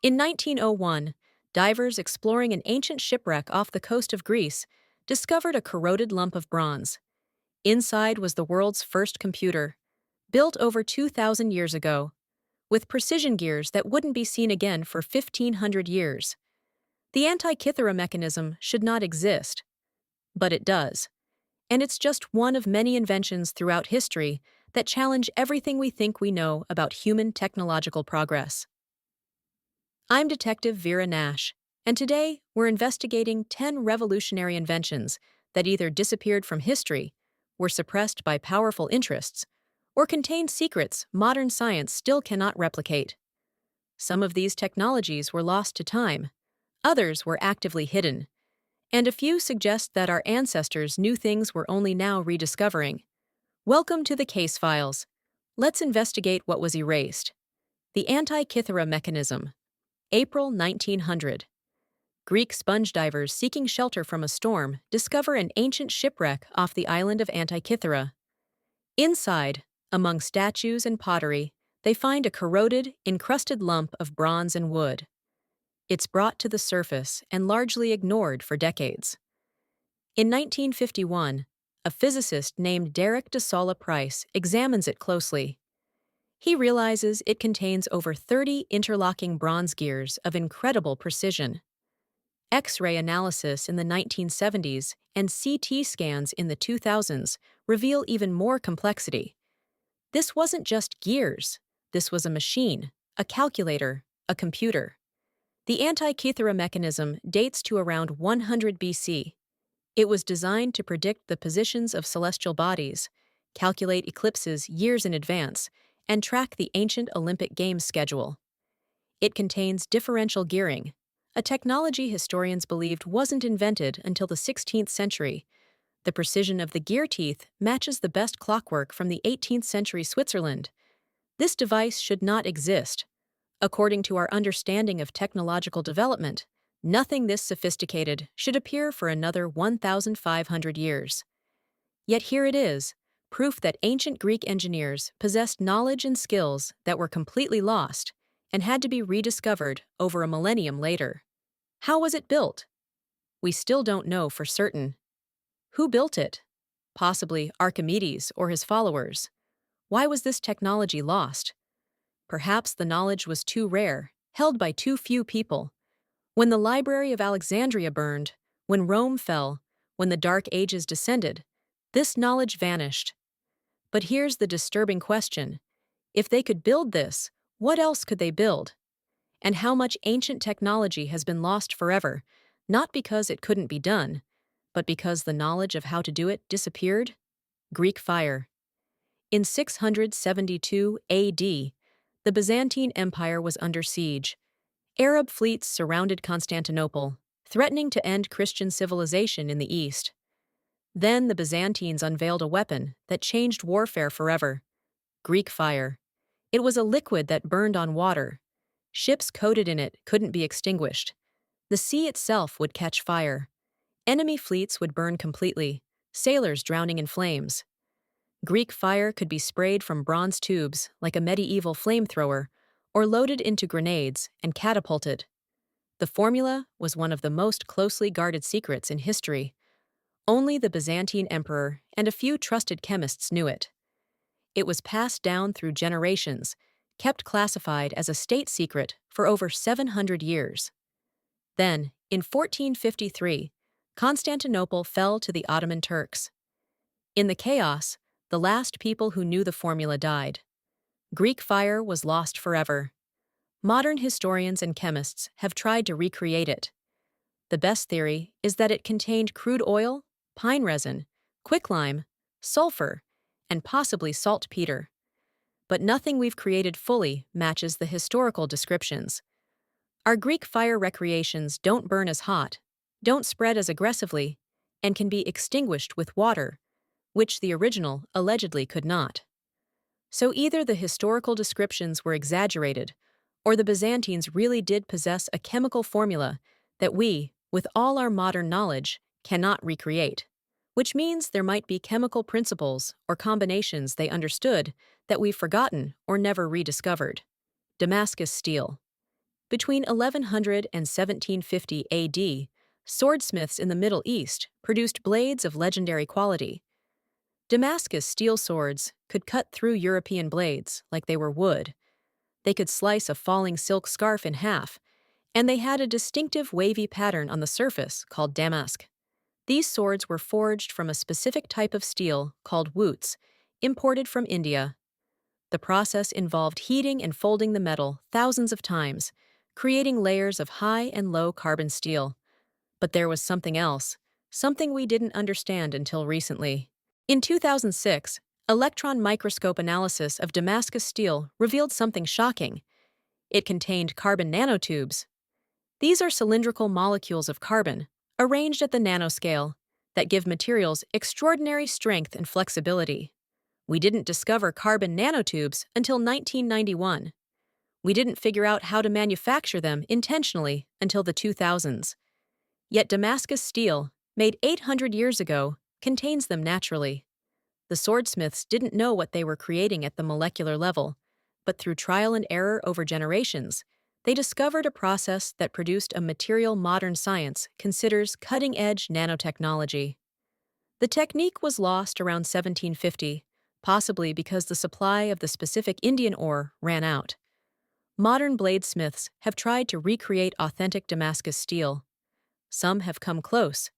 In 1901, divers exploring an ancient shipwreck off the coast of Greece discovered a corroded lump of bronze. Inside was the world's first computer, built over 2,000 years ago, with precision gears that wouldn't be seen again for 1,500 years. The Antikythera mechanism should not exist, but it does. And it's just one of many inventions throughout history that challenge everything we think we know about human technological progress. I'm Detective Vera Nash, and today we're investigating 10 revolutionary inventions that either disappeared from history, were suppressed by powerful interests, or contain secrets modern science still cannot replicate. Some of these technologies were lost to time, others were actively hidden, and a few suggest that our ancestors knew things we're only now rediscovering. Welcome to the case files. Let's investigate what was erased. The Antikythera mechanism. April 1900. Greek sponge divers seeking shelter from a storm discover an ancient shipwreck off the island of Antikythera. Inside, among statues and pottery, they find a corroded, encrusted lump of bronze and wood. It's brought to the surface and largely ignored for decades. In 1951, a physicist named Derek de Solla Price examines it closely. He realizes it contains over 30 interlocking bronze gears of incredible precision. X-ray analysis in the 1970s and CT scans in the 2000s reveal even more complexity. This wasn't just gears. This was a machine, a calculator, a computer. The Antikythera mechanism dates to around 100 BC. It was designed to predict the positions of celestial bodies, calculate eclipses years in advance, and track the ancient Olympic Games schedule. It contains differential gearing, a technology historians believed wasn't invented until the 16th century. The precision of the gear teeth matches the best clockwork from the 18th century Switzerland. This device should not exist. According to our understanding of technological development, nothing this sophisticated should appear for another 1,500 years. Yet here it is, proof that ancient Greek engineers possessed knowledge and skills that were completely lost and had to be rediscovered over a millennium later. How was it built? We still don't know for certain. Who built it? Possibly Archimedes or his followers. Why was this technology lost? Perhaps the knowledge was too rare, held by too few people. When the Library of Alexandria burned, when Rome fell, when the Dark Ages descended, this knowledge vanished. But here's the disturbing question. If they could build this, what else could they build? And how much ancient technology has been lost forever, not because it couldn't be done, but because the knowledge of how to do it disappeared? Greek fire. In 672 AD, the Byzantine Empire was under siege. Arab fleets surrounded Constantinople, threatening to end Christian civilization in the east. Then the Byzantines unveiled a weapon that changed warfare forever: Greek fire. It was a liquid that burned on water. Ships coated in it couldn't be extinguished. The sea itself would catch fire. Enemy fleets would burn completely, sailors drowning in flames. Greek fire could be sprayed from bronze tubes like a medieval flamethrower, or loaded into grenades and catapulted. The formula was one of the most closely guarded secrets in history. Only the Byzantine emperor and a few trusted chemists knew it. It was passed down through generations, kept classified as a state secret for over 700 years. Then, in 1453, Constantinople fell to the Ottoman Turks. In the chaos, the last people who knew the formula died. Greek fire was lost forever. Modern historians and chemists have tried to recreate it. The best theory is that it contained crude oil, pine resin, quicklime, sulfur, and possibly saltpeter. But nothing we've created fully matches the historical descriptions. Our Greek fire recreations don't burn as hot, don't spread as aggressively, and can be extinguished with water, which the original allegedly could not. So either the historical descriptions were exaggerated, or the Byzantines really did possess a chemical formula that we, with all our modern knowledge, cannot recreate, which means there might be chemical principles or combinations they understood that we've forgotten or never rediscovered. Damascus steel. Between 1100 and 1750 AD, swordsmiths in the Middle East produced blades of legendary quality. Damascus steel swords could cut through European blades like they were wood. They could slice a falling silk scarf in half, and they had a distinctive wavy pattern on the surface called damask. These swords were forged from a specific type of steel called woots, imported from India. The process involved heating and folding the metal thousands of times, creating layers of high and low carbon steel. But there was something else, something we didn't understand until recently. In 2006, electron microscope analysis of Damascus steel revealed something shocking. It contained carbon nanotubes. These are cylindrical molecules of carbon, arranged at the nanoscale, that give materials extraordinary strength and flexibility. We didn't discover carbon nanotubes until 1991. We didn't figure out how to manufacture them intentionally until the 2000s. Yet Damascus steel, made 800 years ago, contains them naturally. The swordsmiths didn't know what they were creating at the molecular level, but through trial and error over generations, they discovered a process that produced a material modern science considers cutting-edge nanotechnology. The technique was lost around 1750, possibly because the supply of the specific Indian ore ran out. Modern bladesmiths have tried to recreate authentic Damascus steel. Some have come close,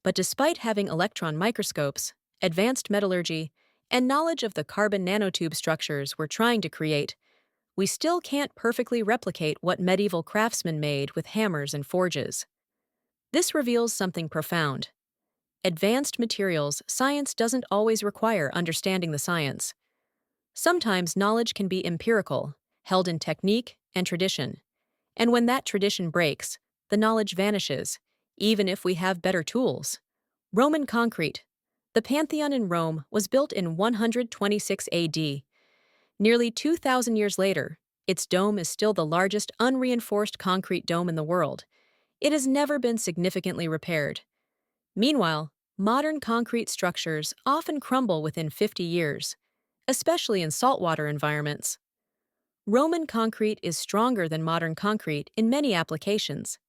but despite having electron microscopes, advanced metallurgy, and knowledge of the carbon nanotube structures we're trying to create, we still can't perfectly replicate what medieval craftsmen made with hammers and forges. This reveals something profound. Advanced materials science doesn't always require understanding the science. Sometimes knowledge can be empirical, held in technique and tradition. And when that tradition breaks, the knowledge vanishes, even if we have better tools. Roman concrete. The Pantheon in Rome was built in 126 AD. Nearly 2,000 years later, its dome is still the largest unreinforced concrete dome in the world. It has never been significantly repaired. Meanwhile, modern concrete structures often crumble within 50 years, especially in saltwater environments. Roman concrete is stronger than modern concrete in many applications.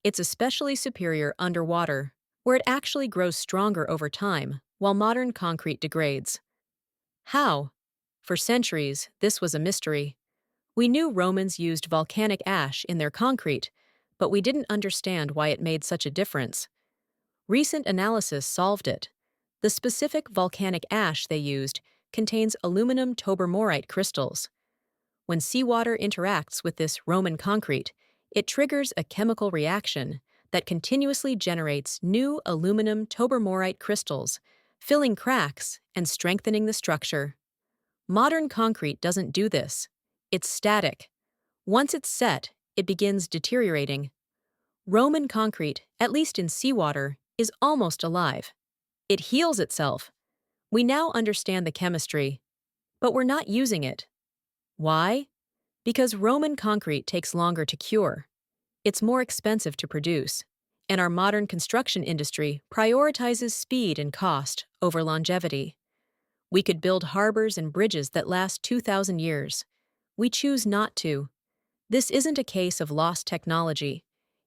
It's especially superior underwater, where it actually grows stronger over time, while modern concrete degrades. How? For centuries, this was a mystery. We knew Romans used volcanic ash in their concrete, but we didn't understand why it made such a difference. Recent analysis solved it. The specific volcanic ash they used contains aluminum tobermorite crystals. When seawater interacts with this Roman concrete, it triggers a chemical reaction that continuously generates new aluminum tobermorite crystals, filling cracks and strengthening the structure. Modern concrete doesn't do this. It's static. Once it's set, it begins deteriorating. Roman concrete, at least in seawater, is almost alive. It heals itself. We now understand the chemistry, but we're not using it. Why? Because Roman concrete takes longer to cure. It's more expensive to produce, and our modern construction industry prioritizes speed and cost over longevity. We could build harbors and bridges that last 2,000 years. We choose not to. This isn't a case of lost technology.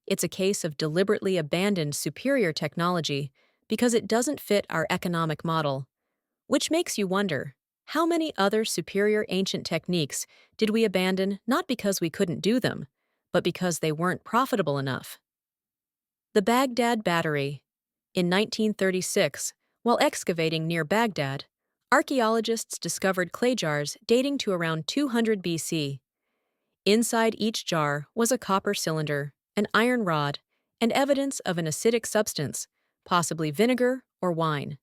It's a case of deliberately abandoned superior technology because it doesn't fit our economic model. Which makes you wonder, how many other superior ancient techniques did we abandon not because we couldn't do them, but because they weren't profitable enough? The Baghdad Battery. In 1936, while excavating near Baghdad, archaeologists discovered clay jars dating to around 200 BC. Inside each jar was a copper cylinder, an iron rod, and evidence of an acidic substance, possibly vinegar or wine.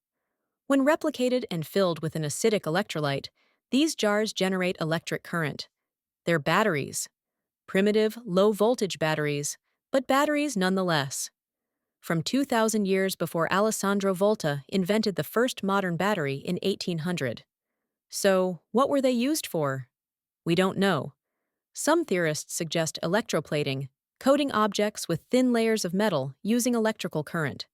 When replicated and filled with an acidic electrolyte, these jars generate electric current. They're batteries. Primitive, low-voltage batteries, but batteries nonetheless. From 2,000 years before Alessandro Volta invented the first modern battery in 1800. So, what were they used for? We don't know. Some theorists suggest electroplating, coating objects with thin layers of metal using electrical current.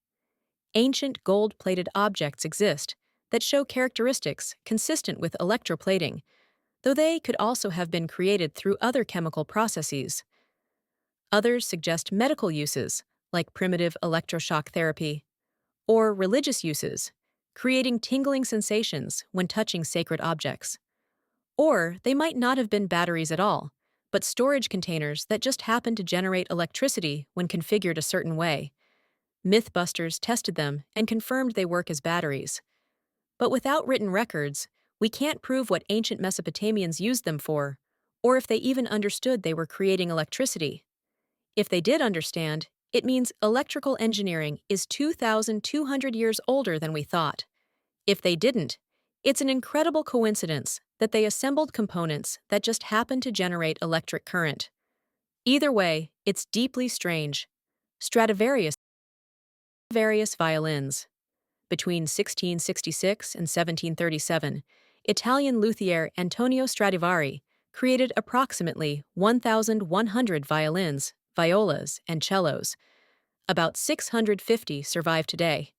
Ancient gold-plated objects exist that show characteristics consistent with electroplating, though they could also have been created through other chemical processes. Others suggest medical uses, like primitive electroshock therapy, or religious uses, creating tingling sensations when touching sacred objects. Or they might not have been batteries at all, but storage containers that just happen to generate electricity when configured a certain way. Mythbusters tested them and confirmed they work as batteries. But without written records, we can't prove what ancient Mesopotamians used them for, or if they even understood they were creating electricity. If they did understand, it means electrical engineering is 2,200 years older than we thought. If they didn't, it's an incredible coincidence that they assembled components that just happen to generate electric current. Either way, it's deeply strange. Stradivarius violins. Between 1666 and 1737, Italian luthier Antonio Stradivari created approximately 1,100 violins, violas, and cellos. About 650 survive today.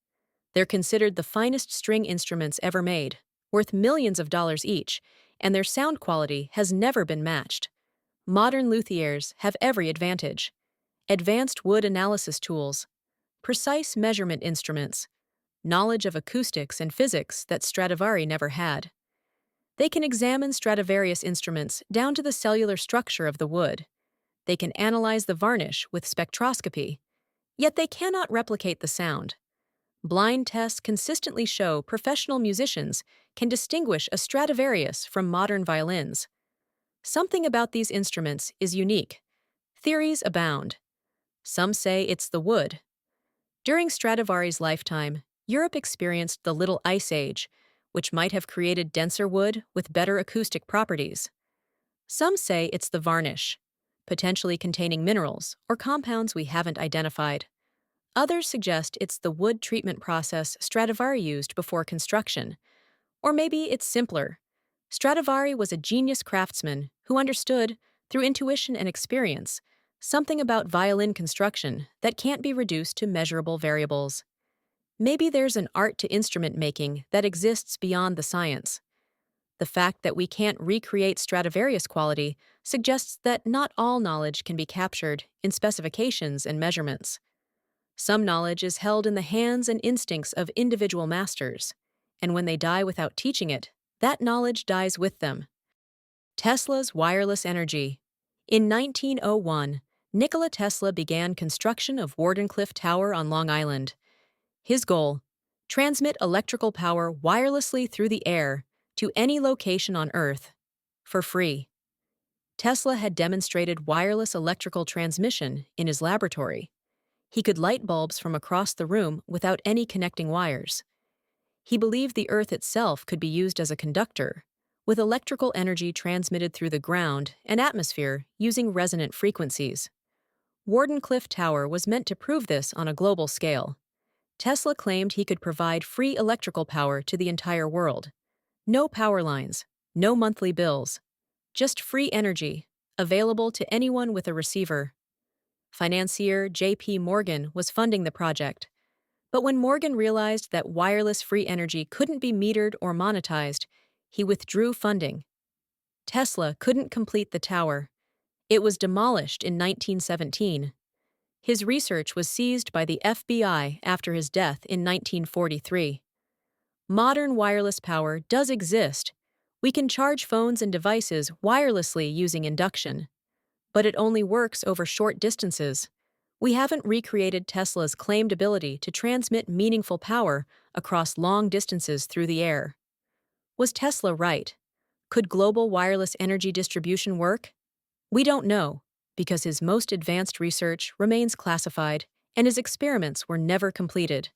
They're considered the finest string instruments ever made, worth millions of dollars each, and their sound quality has never been matched. Modern luthiers have every advantage: advanced wood analysis tools, precise measurement instruments, knowledge of acoustics and physics that Stradivari never had. They can examine Stradivarius instruments down to the cellular structure of the wood. They can analyze the varnish with spectroscopy, yet they cannot replicate the sound. Blind tests consistently show professional musicians can distinguish a Stradivarius from modern violins. Something about these instruments is unique. Theories abound. Some say it's the wood. During Stradivari's lifetime, Europe experienced the Little Ice Age, which might have created denser wood with better acoustic properties. Some say it's the varnish, potentially containing minerals or compounds we haven't identified. Others suggest it's the wood treatment process Stradivari used before construction. Or maybe it's simpler. Stradivari was a genius craftsman who understood, through intuition and experience, something about violin construction that can't be reduced to measurable variables. Maybe there's an art to instrument making that exists beyond the science. The fact that we can't recreate Stradivarius quality suggests that not all knowledge can be captured in specifications and measurements. Some knowledge is held in the hands and instincts of individual masters, and when they die without teaching it, that knowledge dies with them. Tesla's wireless energy. In 1901, Nikola Tesla began construction of Wardenclyffe Tower on Long Island. His goal: transmit electrical power wirelessly through the air to any location on Earth, for free. Tesla had demonstrated wireless electrical transmission in his laboratory. He could light bulbs from across the room without any connecting wires. He believed the Earth itself could be used as a conductor, with electrical energy transmitted through the ground and atmosphere using resonant frequencies. Wardenclyffe Tower was meant to prove this on a global scale. Tesla claimed he could provide free electrical power to the entire world. No power lines, no monthly bills, just free energy, available to anyone with a receiver. Financier J.P. Morgan was funding the project. But when Morgan realized that wireless free energy couldn't be metered or monetized, he withdrew funding. Tesla couldn't complete the tower. It was demolished in 1917. His research was seized by the FBI after his death in 1943. Modern wireless power does exist. We can charge phones and devices wirelessly using induction. But it only works over short distances. We haven't recreated Tesla's claimed ability to transmit meaningful power across long distances through the air. Was Tesla right? Could global wireless energy distribution work? We don't know, because his most advanced research remains classified and his experiments were never completed.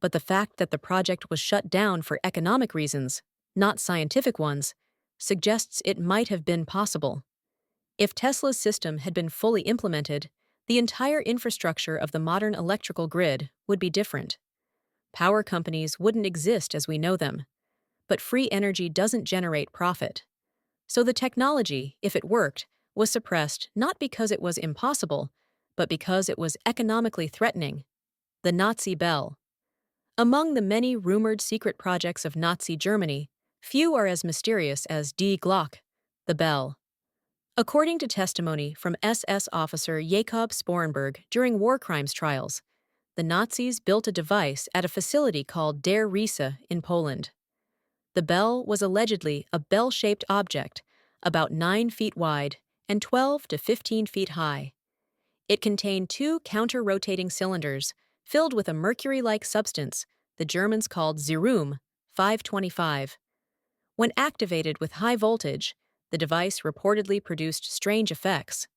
But the fact that the project was shut down for economic reasons, not scientific ones, suggests it might have been possible. If Tesla's system had been fully implemented, the entire infrastructure of the modern electrical grid would be different. Power companies wouldn't exist as we know them. But free energy doesn't generate profit. So the technology, if it worked, was suppressed not because it was impossible, but because it was economically threatening. The Nazi bell. Among the many rumored secret projects of Nazi Germany, few are as mysterious as Die Glocke, the bell. According to testimony from SS officer Jakob Sporenberg during war crimes trials, the Nazis built a device at a facility called Der Riese in Poland. The bell was allegedly a bell-shaped object, about 9 feet wide and 12 to 15 feet high. It contained two counter-rotating cylinders filled with a mercury-like substance the Germans called Serum 525. When activated with high voltage, the device reportedly produced strange effects.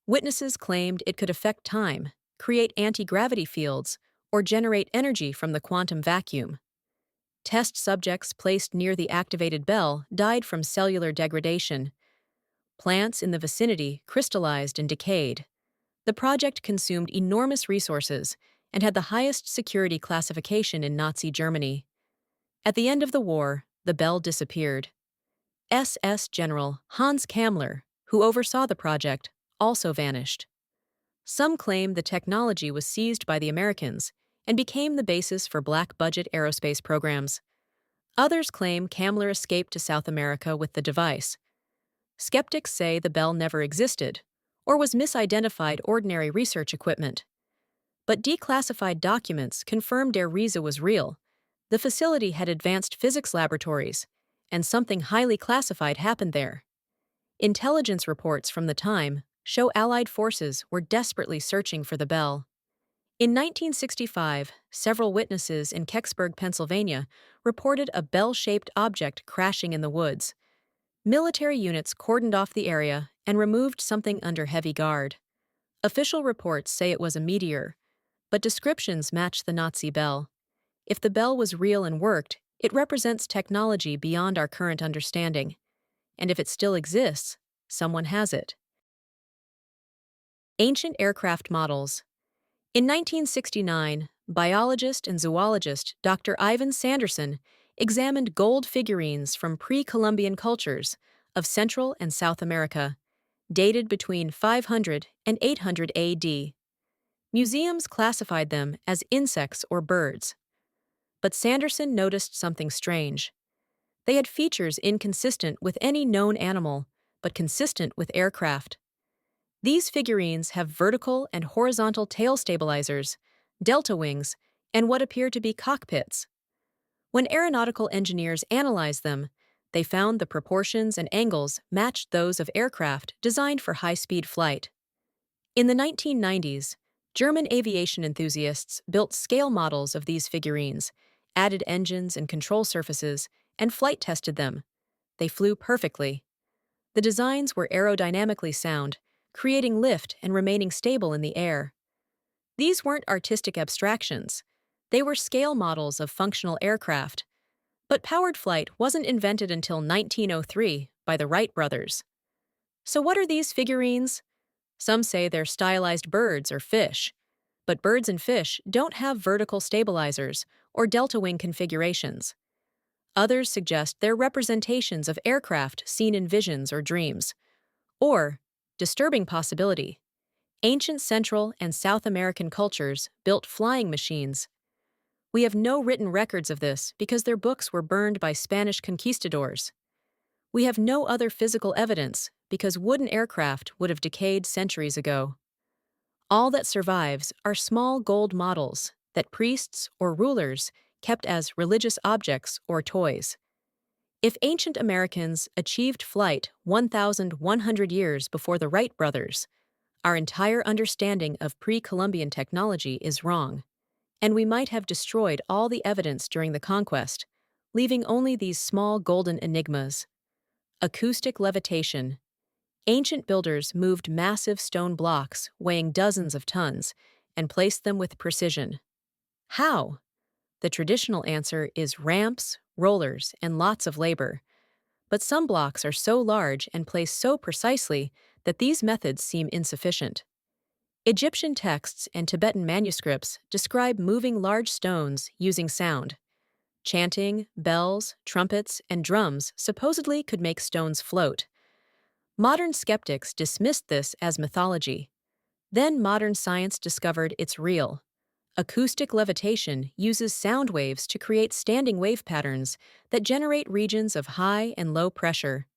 Witnesses claimed it could affect time, create anti-gravity fields, or generate energy from the quantum vacuum. Test subjects placed near the activated bell died from cellular degradation. Plants in the vicinity crystallized and decayed. The project consumed enormous resources and had the highest security classification in Nazi Germany. At the end of the war, the bell disappeared. SS General Hans Kammler, who oversaw the project, also vanished. Some claim the technology was seized by the Americans and became the basis for black-budget aerospace programs. Others claim Kammler escaped to South America with the device. Skeptics say the bell never existed, or was misidentified ordinary research equipment. But declassified documents confirmed Der Riese was real. The facility had advanced physics laboratories, and something highly classified happened there. Intelligence reports from the time show Allied forces were desperately searching for the bell. In 1965, several witnesses in Kecksburg, Pennsylvania, reported a bell-shaped object crashing in the woods. Military units cordoned off the area and removed something under heavy guard. Official reports say it was a meteor, but descriptions match the Nazi bell. If the bell was real and worked, it represents technology beyond our current understanding. And if it still exists, someone has it. Ancient aircraft models. In 1969, biologist and zoologist Dr. Ivan Sanderson examined gold figurines from pre-Columbian cultures of Central and South America, dated between 500 and 800 AD. Museums classified them as insects or birds. But Sanderson noticed something strange. They had features inconsistent with any known animal, but consistent with aircraft. These figurines have vertical and horizontal tail stabilizers, delta wings, and what appear to be cockpits. When aeronautical engineers analyzed them, they found the proportions and angles matched those of aircraft designed for high-speed flight. In the 1990s, German aviation enthusiasts built scale models of these figurines, added engines and control surfaces, and flight tested them. They flew perfectly. The designs were aerodynamically sound, creating lift and remaining stable in the air. These weren't artistic abstractions. They were scale models of functional aircraft. But powered flight wasn't invented until 1903 by the Wright brothers. So what are these figurines? Some say they're stylized birds or fish. But birds and fish don't have vertical stabilizers or delta wing configurations. Others suggest they're representations of aircraft seen in visions or dreams. Or, disturbing possibility, ancient Central and South American cultures built flying machines. We have no written records of this because their books were burned by Spanish conquistadors. We have no other physical evidence because wooden aircraft would have decayed centuries ago. All that survives are small gold models that priests or rulers kept as religious objects or toys. If ancient Americans achieved flight 1,100 years before the Wright brothers, our entire understanding of pre-Columbian technology is wrong, and we might have destroyed all the evidence during the conquest, leaving only these small golden enigmas. Acoustic levitation. Ancient builders moved massive stone blocks weighing dozens of tons and placed them with precision. How? The traditional answer is ramps, rollers, and lots of labor. But some blocks are so large and placed so precisely that these methods seem insufficient. Egyptian texts and Tibetan manuscripts describe moving large stones using sound. Chanting, bells, trumpets, and drums supposedly could make stones float. Modern skeptics dismissed this as mythology. Then modern science discovered it's real. Acoustic levitation uses sound waves to create standing wave patterns that generate regions of high and low pressure.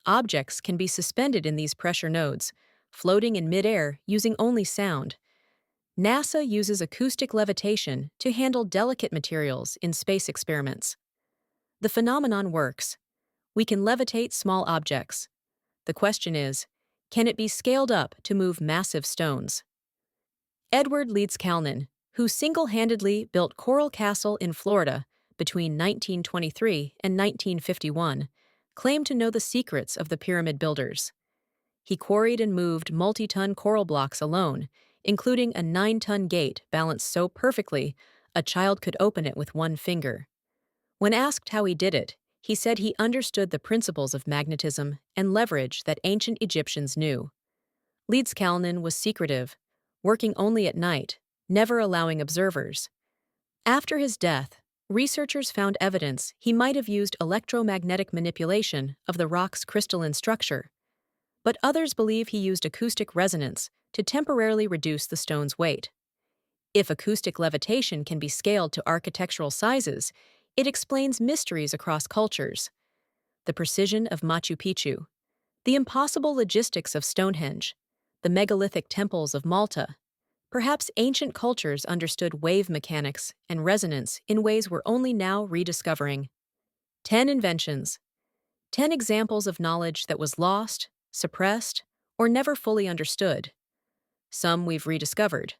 Objects can be suspended in these pressure nodes, floating in midair using only sound. NASA uses acoustic levitation to handle delicate materials in space experiments. The phenomenon works. We can levitate small objects. The question is, can it be scaled up to move massive stones? Edward Leeds Calnan, who single-handedly built Coral Castle in Florida between 1923 and 1951, claimed to know the secrets of the pyramid builders. He quarried and moved multi-ton coral blocks alone, including a 9-ton gate balanced so perfectly a child could open it with one finger. When asked how he did it, he said he understood the principles of magnetism and leverage that ancient Egyptians knew. Leeds Calnan was secretive, working only at night, never allowing observers. After his death, researchers found evidence he might have used electromagnetic manipulation of the rock's crystalline structure. But others believe he used acoustic resonance to temporarily reduce the stone's weight. If acoustic levitation can be scaled to architectural sizes, it explains mysteries across cultures. The precision of Machu Picchu, the impossible logistics of Stonehenge, the megalithic temples of Malta. Perhaps ancient cultures understood wave mechanics and resonance in ways we're only now rediscovering. 10 inventions. 10 examples of knowledge that was lost, suppressed, or never fully understood. Some we've rediscovered.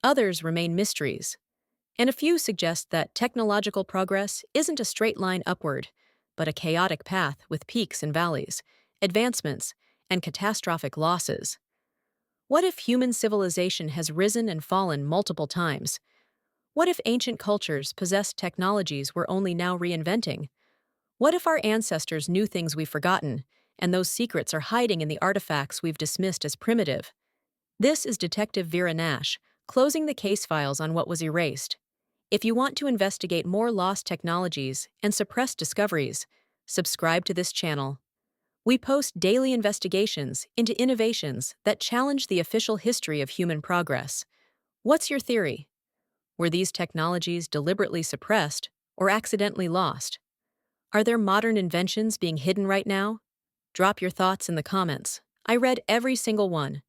Others remain mysteries. And a few suggest that technological progress isn't a straight line upward, but a chaotic path with peaks and valleys, advancements, and catastrophic losses. What if human civilization has risen and fallen multiple times? What if ancient cultures possessed technologies we're only now reinventing? What if our ancestors knew things we've forgotten, and those secrets are hiding in the artifacts we've dismissed as primitive? This is Detective Vera Nash, closing the case files on what was erased. If you want to investigate more lost technologies and suppressed discoveries, subscribe to this channel. We post daily investigations into innovations that challenge the official history of human progress. What's your theory? Were these technologies deliberately suppressed or accidentally lost? Are there modern inventions being hidden right now? Drop your thoughts in the comments. I read every single one.